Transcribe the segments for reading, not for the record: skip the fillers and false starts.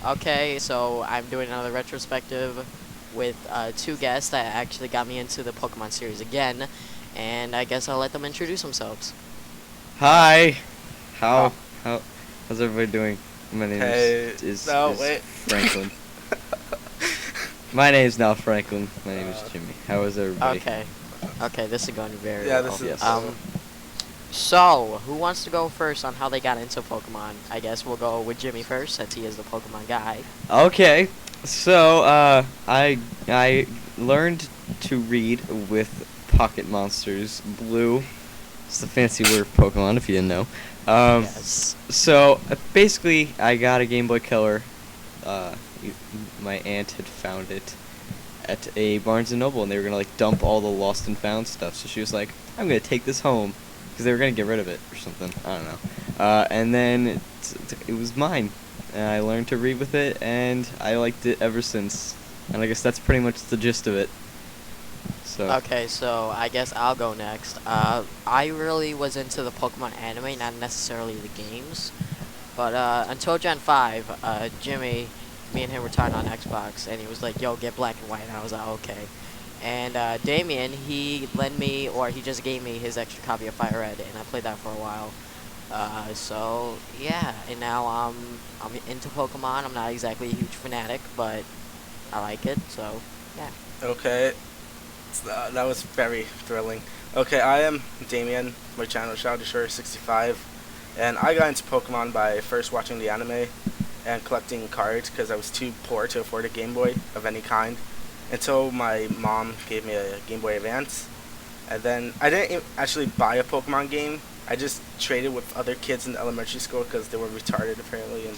Okay, so I'm doing another retrospective with two guests that actually got me into the Pokemon series again, and I guess I'll let them introduce themselves. Hi. Oh, How how how's everybody doing? My name hey, no, is wait. Franklin. My name is not Franklin. My name is Jimmy. How is everybody? Okay, okay, this is going very Yeah, well. this is. Yes. So who wants to go first on how they got into Pokemon? I guess we'll go with Jimmy first, since he is the Pokemon guy. Okay. So I learned to read with Pocket Monsters Blue. It's the fancy word for Pokemon if you didn't know. Yes. So basically I got a Game Boy Color. My aunt had found it at a Barnes and Noble, and they were gonna like dump all the lost and found stuff. So she was like, "I'm gonna take this home," because they were gonna get rid of it or something. I don't know. And then it was mine, and I learned to read with it, and I liked it ever since. And I guess that's pretty much the gist of it. So. Okay, so I guess I'll go next. I really was into the Pokemon anime, not necessarily the games. But until Gen 5, Jimmy, me and him were talking on Xbox, and he was like, yo, get Black and White, and I was like, okay. And Damien, he lent me, or he just gave me his extra copy of Fire Red, and I played that for a while. So, yeah, and now I'm into Pokemon. I'm not exactly a huge fanatic, but I like it, so, yeah. Okay, that was very thrilling. Okay, I am Damien. My channel is Shadowdestroyer65, and I got into Pokemon by first watching the anime and collecting cards because I was too poor to afford a Game Boy of any kind until my mom gave me a Game Boy Advance. And then I didn't actually buy a Pokemon game. I just traded with other kids in elementary school because they were retarded apparently, and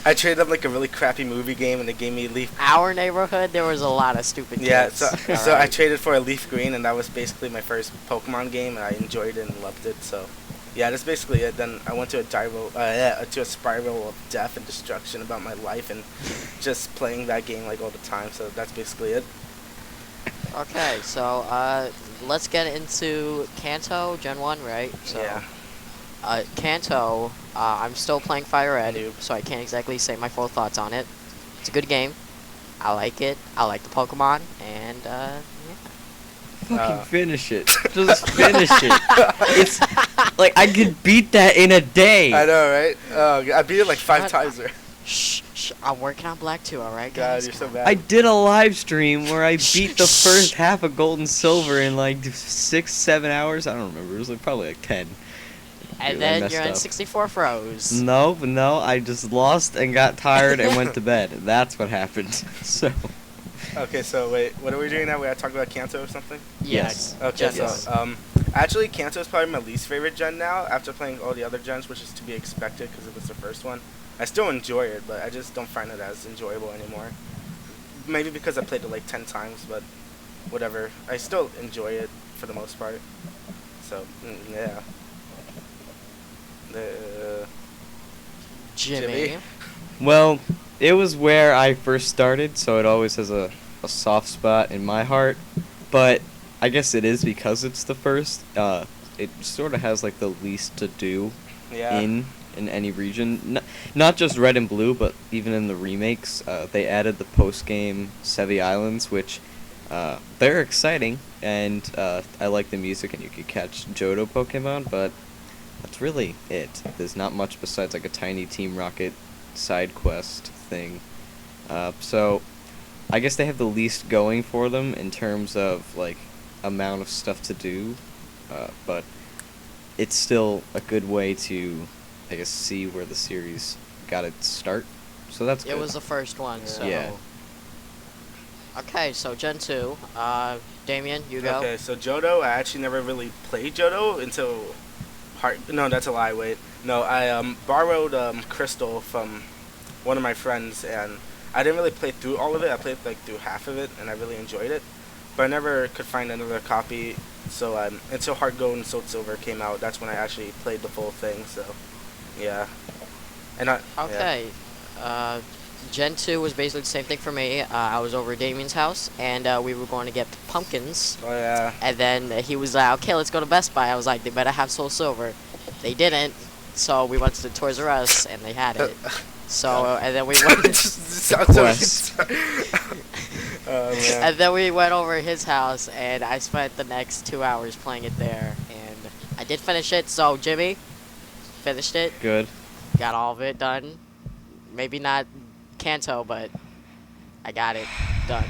I traded them like a really crappy movie game, and they gave me Leaf. Our neighborhood, there was a lot of stupid Yeah, kids. so I traded for a Leaf Green, and that was basically my first Pokemon game, and I enjoyed it and loved it. So, yeah, that's basically it. Then I went to a spiral of death and destruction about my life, and just playing that game like all the time. So that's basically it. Okay, so let's get into Kanto Gen 1, right? So, Yeah. Kanto, I'm still playing Fire Red, so I can't exactly say my full thoughts on it. It's a good game. I like it. I like the Pokemon, and yeah. Fucking finish it. Just finish it. It's like I could beat that in a day. I know, right? I beat it like 5 times. Shh, I'm working on Black too, alright, God, guys? you're so bad. I did a live stream where I beat the first half of Gold and Silver in like 6-7 hours. I don't remember. It was like probably like 10. And I then messed you're in up. 64 froze. No, I just lost and got tired and went to bed. That's what happened. So. Okay, so wait, what are we doing now? We gotta talk about Kanto or something? Yes. Okay, Gen so actually Kanto is probably my least favorite gen now after playing all the other gens, which is to be expected because it was the first one. I still enjoy it, but I just don't find it as enjoyable anymore. Maybe because I played it like 10 times, but whatever. I still enjoy it for the most part. So, yeah. Jimmy. Well, it was where I first started, so it always has a soft spot in my heart. But I guess it is because it's the first. It sort of has like the least to do in any region. Not just Red and Blue, but even in the remakes. They added the post-game Sevi Islands, which they're exciting, and I like the music, and you could catch Johto Pokemon, but that's really it. There's not much besides like a tiny Team Rocket side quest thing. So I guess they have the least going for them in terms of like amount of stuff to do, but it's still a good way to, I guess, see where the series got its start. So that's good. It was the first one, so. Yeah. Okay, so Gen 2. Damien, you go. Okay, so Johto, I actually never really played Johto until No, that's a lie. Wait, no, I borrowed Crystal from one of my friends, and I didn't really play through all of it. I played like through half of it, and I really enjoyed it. But I never could find another copy. So until Heart Gold and Soul Silver came out, that's when I actually played the full thing. So, yeah. And Okay. Gen 2 was basically the same thing for me. I was over at Damien's house, and we were going to get pumpkins. Oh, yeah. And then he was like, okay, let's go to Best Buy. I was like, they better have Soul Silver. They didn't, so we went to the Toys R Us, and they had it. So and then we went. Quest. Oh man. And then we went over his house, and I spent the next 2 hours playing it there, and I did finish it. So Jimmy finished it, Good. got all of it done. Maybe not Kanto, but I got it done.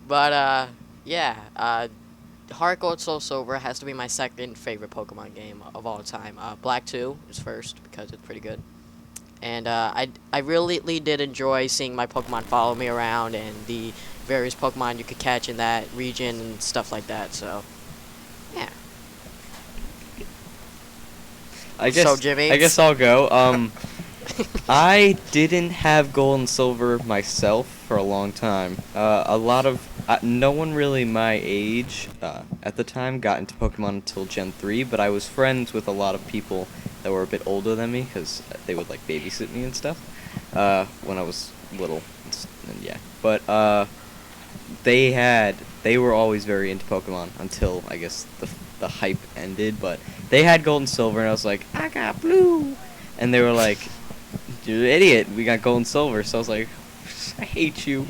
But yeah, Heart Gold Soul Silver has to be my second favorite Pokemon game of all time. Black 2 is first because it's pretty good. And I really did enjoy seeing my Pokemon follow me around and the various Pokemon you could catch in that region and stuff like that. So, yeah. I guess. So, Jimmy? I guess I'll go. I didn't have gold and silver myself for a long time. No one really my age at the time got into Pokemon until Gen 3, but I was friends with a lot of people that were a bit older than me because they would like babysit me and stuff when I was little. And yeah, but they were always very into Pokemon until I guess the hype ended. But they had gold and silver, and I was like, I got blue, and they were like, you're an idiot. We got gold and silver. So I was like, I hate you.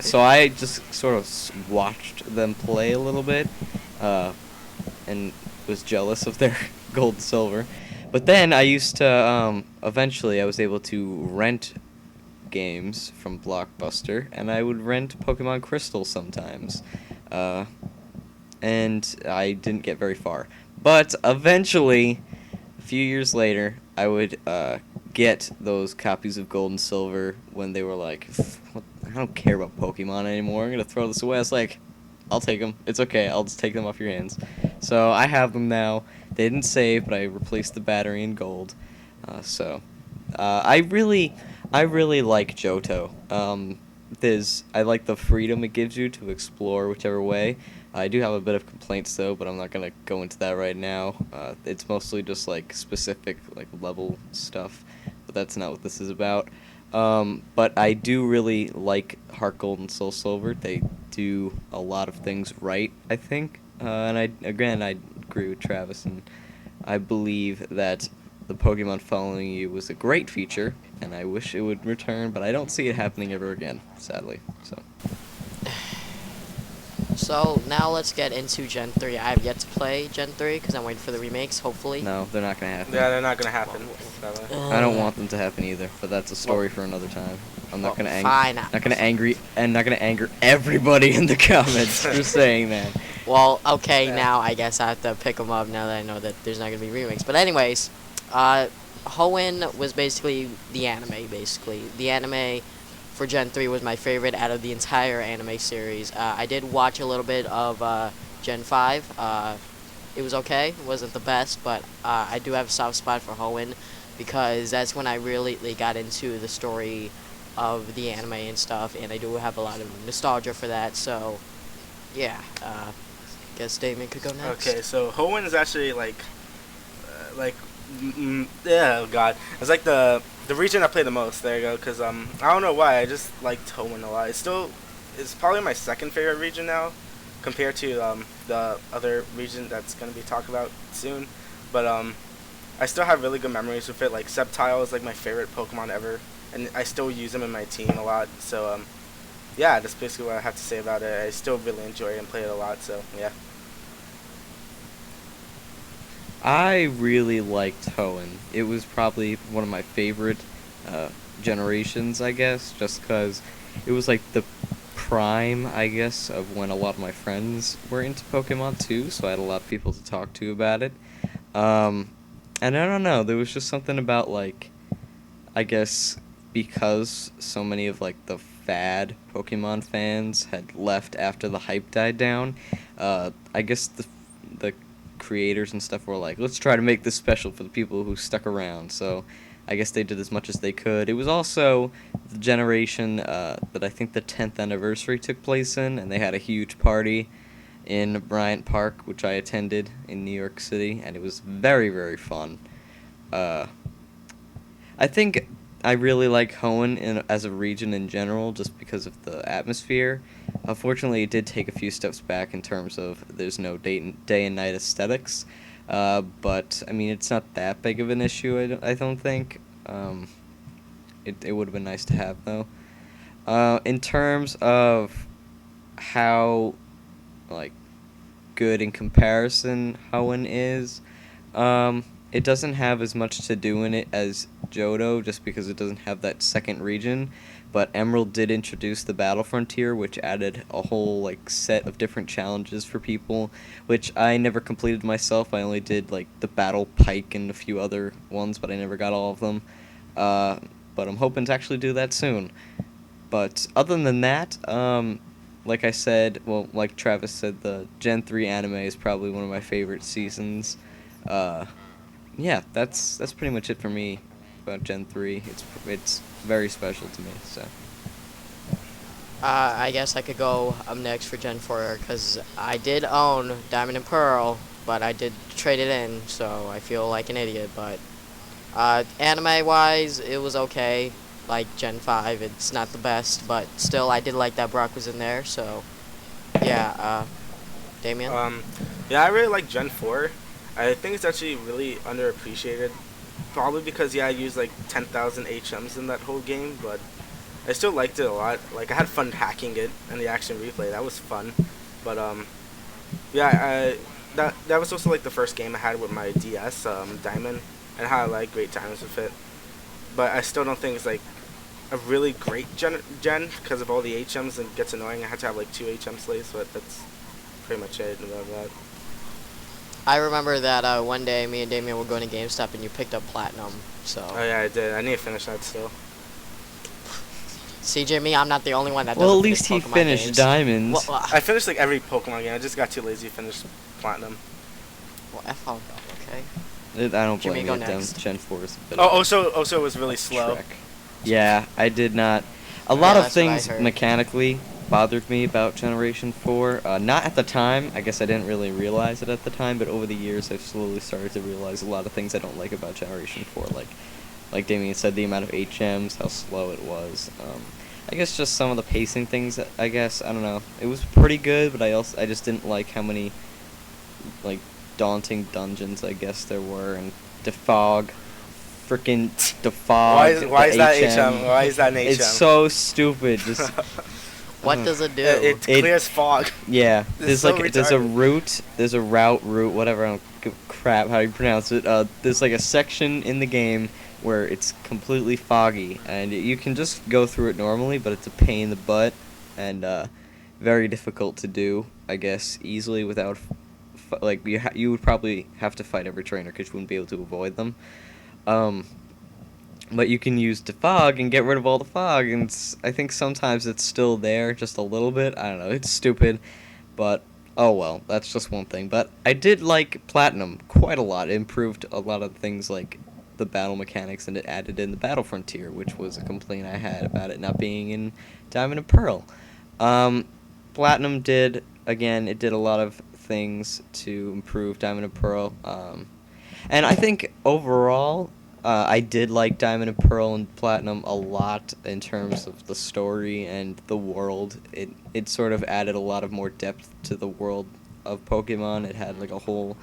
So I just sort of watched them play a little bit, and was jealous of their gold and silver. But then I used to, eventually I was able to rent games from Blockbuster, and I would rent Pokemon Crystal sometimes. And I didn't get very far. But eventually, a few years later, I would get those copies of Gold and Silver when they were like, I don't care about Pokemon anymore, I'm going to throw this away. I was like, I'll take them. It's okay, I'll just take them off your hands. So I have them now. They didn't save, but I replaced the battery in gold. I really like Johto. I like the freedom it gives you to explore whichever way. I do have a bit of complaints though, but I'm not gonna go into that right now. It's mostly just like specific like level stuff, but that's not what this is about. But I do really like Heart Gold and Soul Silver. They do a lot of things right, I think. And I agree with Travis, and I believe that the Pokemon following you was a great feature, and I wish it would return, but I don't see it happening ever again, sadly. So now let's get into Gen 3. I have yet to play Gen 3 because I'm waiting for the remakes, hopefully. No, they're not gonna happen. Yeah, they're not gonna happen. I don't want them to happen either, but that's a story for another time. I'm not gonna anger everybody in the comments for saying that. Well, okay, now I guess I have to pick them up now that I know that there's not gonna be remakes. But anyways, Hoenn was basically the anime. The anime for Gen 3 was my favorite out of the entire anime series. I did watch a little bit of Gen 5. It was okay. It wasn't the best, but I do have a soft spot for Hoenn because that's when I really got into the story of the anime and stuff, and I do have a lot of nostalgia for that. So, yeah. Guess Damon could go next. Okay, so Hoenn is actually yeah, oh god, it's like the region I play the most. There you go, because I don't know why, I just liked Hoenn a lot. It's probably my second favorite region now, compared to the other region that's gonna be talked about soon. But I still have really good memories with it. Like Sceptile is like my favorite Pokemon ever, and I still use him in my team a lot. So yeah, that's basically what I have to say about it. I still really enjoy it and play it a lot. So yeah. I really liked Hoenn. It was probably one of my favorite generations, I guess, just because it was like the prime, I guess, of when a lot of my friends were into Pokemon too, so I had a lot of people to talk to about it. And I don't know, there was just something about, like, I guess because so many of, like, the fad Pokemon fans had left after the hype died down, I guess the creators and stuff were like, let's try to make this special for the people who stuck around. So I guess they did as much as they could. It was also the generation that I think the 10th anniversary took place in, and they had a huge party in Bryant Park, which I attended in New York City, and it was very, very fun. I think I really like Hoenn as a region in general, just because of the atmosphere. Unfortunately, it did take a few steps back in terms of there's no day and night aesthetics. But I mean, it's not that big of an issue. I don't think. It would have been nice to have though. In terms of how like good in comparison Hoenn is, it doesn't have as much to do in it as Johto, just because it doesn't have that second region. But Emerald did introduce the Battle Frontier, which added a whole like set of different challenges for people, which I never completed myself. I only did like the Battle Pike and a few other ones, but I never got all of them. But I'm hoping to actually do that soon. But other than that, like I said, well, like Travis said, the Gen 3 anime is probably one of my favorite seasons. Yeah, that's pretty much it for me about Gen 3. It's very special to me. So. I guess I could go up next for Gen 4 because I did own Diamond and Pearl, but I did trade it in, so I feel like an idiot. But anime-wise, it was okay. Like Gen 5, it's not the best, but still, I did like that Brock was in there. So, yeah. Damien. Yeah, I really like Gen 4. I think it's actually really underappreciated. Probably because I used like 10,000 HMs in that whole game, but I still liked it a lot. Like I had fun hacking it and the action replay. That was fun. But yeah, that was also like the first game I had with my DS, Diamond, and I had like great times with it. But I still don't think it's like a really great gen because of all the HMs, and it gets annoying. I had to have like 2 HM slaves, but that's pretty much it about that. I remember that one day me and Damien were going to GameStop and you picked up Platinum, so... Oh yeah, I did. I need to finish that still. See, Jimmy, I'm not the only one that doesn't Well, at least he Pokemon finished games. Diamonds. Well, I finished like every Pokemon game. I just got too lazy to finish Platinum. well, F all go, okay? I don't Jimmy, blame go you. next. Gen 4 is a bit Also it was really slow. trek. Yeah, I did not. A Yeah, lot of that's what I things heard. mechanically bothered me about Generation 4. Not at the time. I guess I didn't really realize it at the time, but over the years I've slowly started to realize a lot of things I don't like about Generation 4. Like Damien said, the amount of HMs, how slow it was. I guess just some of the pacing things, I guess. I don't know. It was pretty good, but I just didn't like how many like daunting dungeons I guess there were, and defog. Freaking defog. Why is that HM. HM? Why is that an HM? It's so stupid. Just What does it do? It clears fog. yeah. This There's is so like there's a retarded. route. There's a route, whatever. I don't give a crap how you pronounce it. There's like a section in the game where it's completely foggy, and you can just go through it normally, but it's a pain in the butt and very difficult to do. I guess easily without like you would probably have to fight every trainer because you wouldn't be able to avoid them. But you can use defog and get rid of all the fog, and I think sometimes it's still there, just a little bit. I don't know, it's stupid, but oh well, that's just one thing. But I did like Platinum quite a lot. It improved a lot of things like the battle mechanics, and it added in the Battle Frontier, which was a complaint I had about it not being in Diamond and Pearl. Platinum did, again, it did a lot of things to improve Diamond and Pearl. And I think overall, I did like Diamond and Pearl and Platinum a lot in terms of the story and the world. It sort of added a lot of more depth to the world of Pokemon. It had like a whole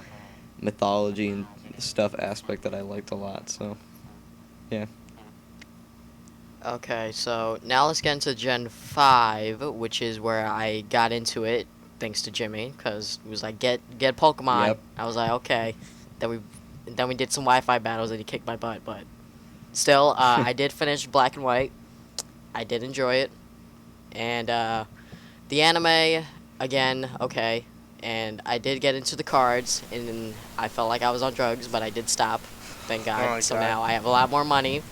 mythology and stuff aspect that I liked a lot. So, yeah. Okay, so now let's get into Gen 5, which is where I got into it, thanks to Jimmy, because he was like, get Pokemon. Yep. I was like, okay. Then we did some Wi-Fi battles and he kicked my butt, but still, I did finish Black and White. I did enjoy it. And the anime, again, okay. And I did get into the cards, and I felt like I was on drugs, but I did stop, thank God. Oh my So God. now I have a lot more money,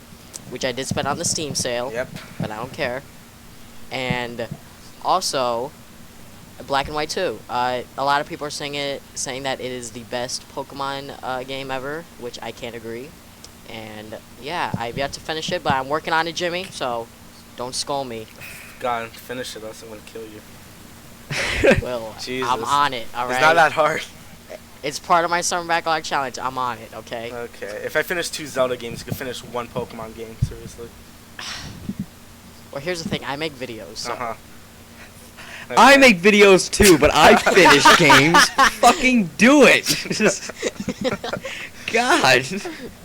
which I did spend on the Steam sale. Yep. But I don't care. And also, Black and White 2. A lot of people are saying that it is the best Pokemon game ever, which I can't agree. And yeah, I've yet to finish it, but I'm working on it, Jimmy. So don't scold me. God, finish it, else I'm gonna kill you. Well, Jesus. I'm on it. All right. It's not that hard. It's part of my summer backlog challenge. I'm on it. Okay. Okay. If I finish 2 Zelda games, you can finish 1 Pokemon game. Seriously. Well, here's the thing. I make videos. So. I make videos too, but I finish games. Fucking do it. God.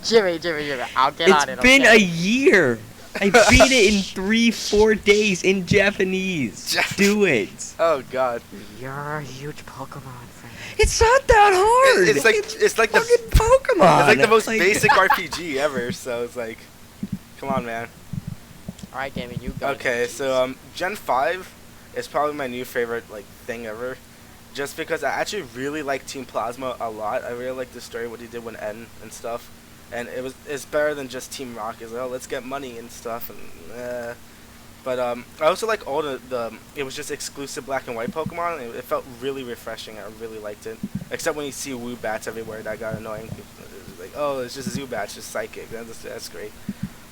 Jimmy, I'll get on it. It's been okay? a year. I beat it in 3-4 days in Japanese. Do it. Oh God. You're a huge Pokemon fan. It's not that hard. It's like the fucking Pokemon. It's like the most basic RPG ever. So it's like, come on, man. Alright, Damien, you go. Okay, so Gen 5 is probably my new favorite like thing ever, just because I actually really like Team Plasma a lot. I really like the story, what he did with N and stuff, and it's better than just Team Rocket. It's like, oh, let's get money and stuff, and but I also like all the it was just exclusive black and white Pokemon. And it felt really refreshing. I really liked it, except when you see Woobats everywhere, that got annoying. It's like, oh, it's just a Zubat, just psychic. That's great,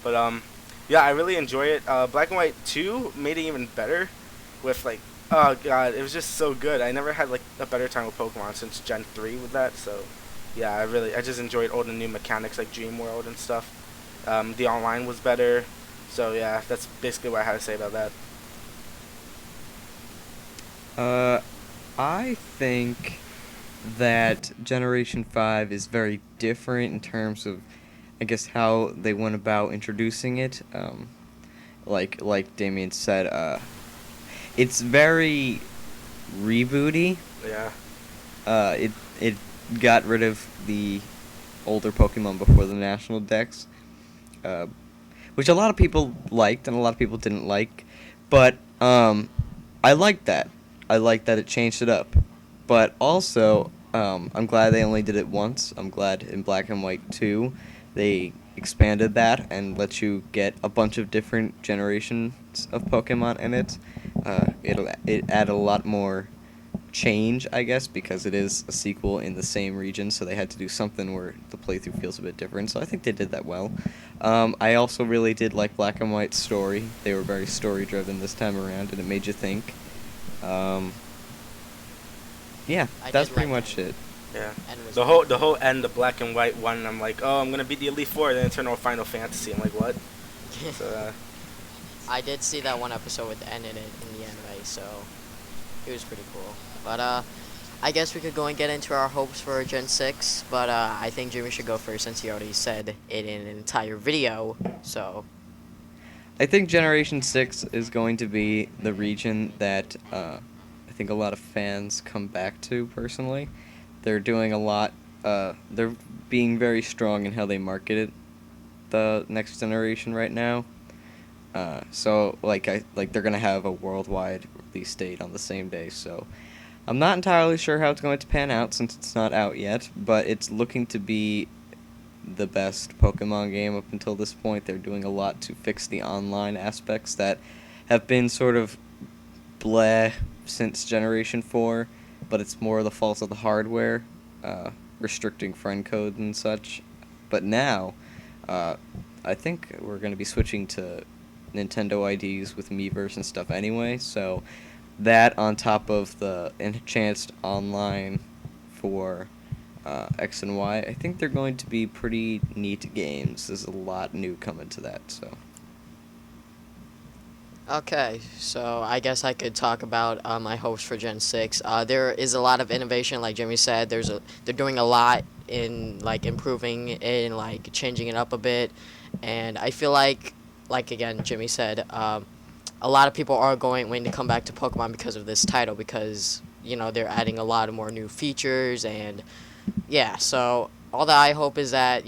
but yeah, I really enjoy it. Black and White 2 made it even better with like, oh god, it was just so good. I never had like a better time with Pokemon since Gen 3 with that. So yeah, I just enjoyed all the new mechanics like Dream World and stuff. The online was better. So yeah, that's basically what I had to say about that. I think that Generation 5 is very different in terms of, I guess, how they went about introducing it. Like Damien said, it's very rebooty. Yeah. It got rid of the older Pokemon before the National Dex, which a lot of people liked and a lot of people didn't like. But I liked that. I liked that it changed it up. But also, I'm glad they only did it once. I'm glad in Black and White 2 they expanded that and let you get a bunch of different generations of Pokemon in it. It added a lot more change, I guess, because it is a sequel in the same region, so they had to do something where the playthrough feels a bit different, so I think they did that well. I also really did like Black and White's story. They were very story-driven this time around, and it made you think. Yeah, that's pretty much it. Yeah. The whole end, the Black and White one, I'm like, oh, I'm gonna beat the Elite Four, then it turned on Final Fantasy. I'm like, what? So, I did see that one episode with N in it in the anime, so it was pretty cool. But I guess we could go and get into our hopes for Gen 6, but I think Jimmy should go first since he already said it in an entire video. So I think Generation 6 is going to be the region that I think a lot of fans come back to personally. They're doing a lot. They're being very strong in how they market the next generation right now. So they're gonna have a worldwide release date on the same day. So I'm not entirely sure how it's going to pan out since it's not out yet, but it's looking to be the best Pokemon game up until this point. They're doing a lot to fix the online aspects that have been sort of bleh since Generation 4, but it's more the fault of the hardware, restricting friend code and such. But now, I think we're going to be switching to Nintendo IDs with Miiverse and stuff anyway, so that on top of the enhanced online for X and Y, I think they're going to be pretty neat games. There's a lot new coming to that, so. okay, so I guess I could talk about my hopes for Gen 6. There is a lot of innovation, like Jimmy said. They're doing a lot in like improving it and like changing it up a bit, and I feel like again Jimmy said, a lot of people are going to come back to Pokemon because of this title, because they're adding a lot of more new features, and yeah, so all that I hope is that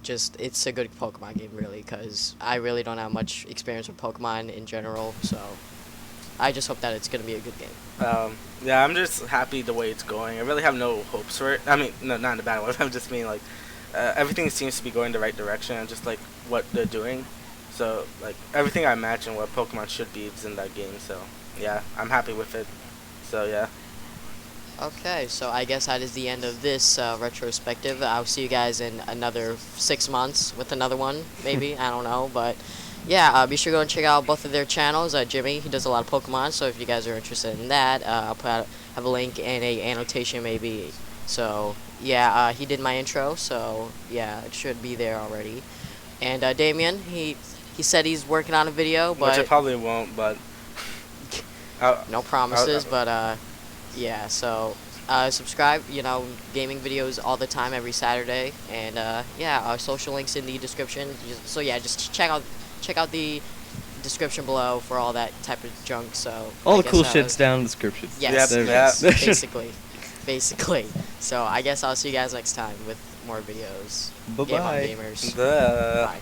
just it's a good Pokemon game, really, because I really don't have much experience with Pokemon in general, so I just hope that it's going to be a good game. Yeah, I'm just happy the way it's going. I really have no hopes for it. I mean, no, not in a bad way. I'm just mean like everything seems to be going the right direction, and just like what they're doing. So like everything I imagine what Pokemon should be is in that game. So yeah, I'm happy with it. So yeah. Okay, so I guess that is the end of this retrospective. I'll see you guys in another 6 months with another one, maybe. I don't know, but yeah, be sure to go and check out both of their channels. Jimmy, he does a lot of Pokemon, so if you guys are interested in that, I'll have a link and a annotation maybe. So yeah, he did my intro, so yeah, it should be there already. And Damien, he said he's working on a video, but which it probably won't, but No promises, but yeah. So subscribe. You know, gaming videos all the time, every Saturday, and yeah, our social links in the description. So yeah, just check out the description below for all that type of junk. So All I the cool guess, shit's down in the description. Yes, Yep, yes, yep. basically. So I guess I'll see you guys next time with more videos. Game on Bye-bye. Gamers. The Bye.